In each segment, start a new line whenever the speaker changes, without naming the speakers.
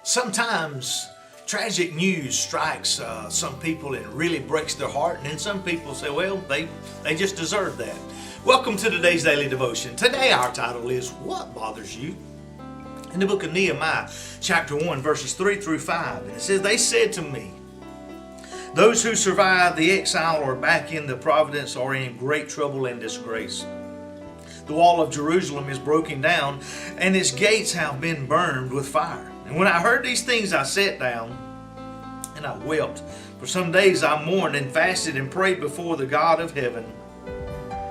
Sometimes tragic news strikes some people and really breaks their heart, and then some people say, well, they just deserve that. Welcome to today's daily devotion. Today our title is What Bothers You? In the book of Nehemiah, chapter 1, verses 3 through 5, and it says, They said to me, those who survived the exile or back in the providence are in great trouble and disgrace. The wall of Jerusalem is broken down, and its gates have been burned with fire. And when I heard these things, I sat down and I wept. For some days I mourned and fasted and prayed before the God of heaven.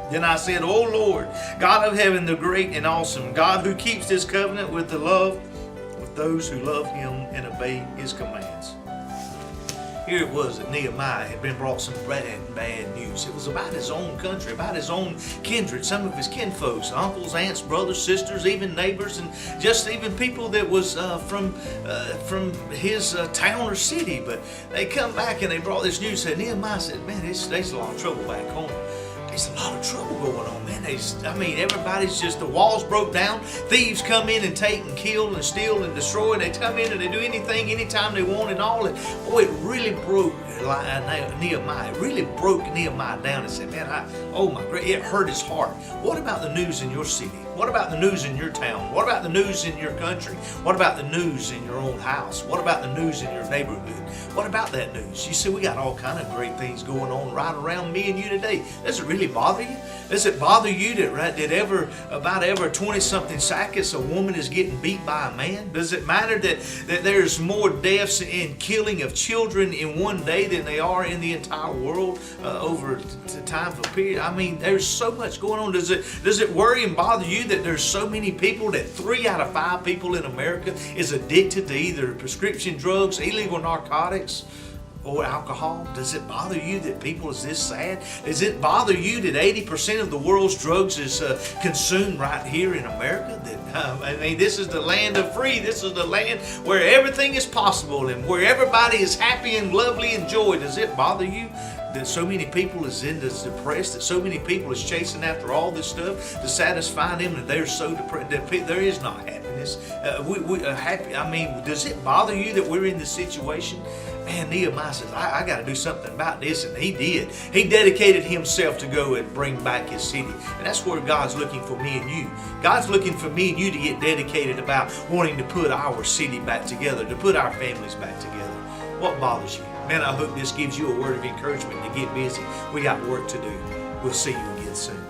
Then I said, O Lord, God of heaven, the great and awesome, God who keeps his covenant with those who love him and obey his commands. Here it was that Nehemiah had been brought some bad news. It was about his own country, about his own kindred, some of his kinfolks, uncles, aunts, brothers, sisters, even neighbors, and just even people that was from his town or city. But they come back and they brought this news. And Nehemiah said, man, there's a lot of trouble back home. There's a lot of trouble going on, man. Everybody's just, the walls broke down. Thieves come in and take and kill and steal and destroy. They come in and they do anything, anytime they want and all. And boy, it really broke Nehemiah. It really broke Nehemiah down and said, man, it hurt his heart. What about the news in your city? What about the news in your town? What about the news in your country? What about the news in your own house? What about the news in your neighborhood? What about that news? You see, we got all kind of great things going on right around me and you today. Does it really bother you? Does it bother you that about every 20-something seconds a woman is getting beat by a man? Does it matter that there's more deaths and killing of children in one day than they are in the entire world over time for period? There's so much going on. Does it worry and bother you that there's so many people, that 3 out of 5 people in America is addicted to either prescription drugs, illegal narcotics, or alcohol? Does it bother you that people is this sad? Does it bother you that 80% of the world's drugs is consumed right here in America? This is the land of free. This is the land where everything is possible and where everybody is happy and lovely and joy. Does it bother you that so many people is depressed, that so many people is chasing after all this stuff to satisfy them, and they're so depressed that there is not happiness? We are happy. Does it bother you that we're in this situation? Man, Nehemiah says, I got to do something about this, and he did. He dedicated himself to go and bring back his city, and that's where God's looking for me and you. God's looking for me and you to get dedicated about wanting to put our city back together, to put our families back together. What bothers you? Man, I hope this gives you a word of encouragement to get busy. We got work to do. We'll see you again soon.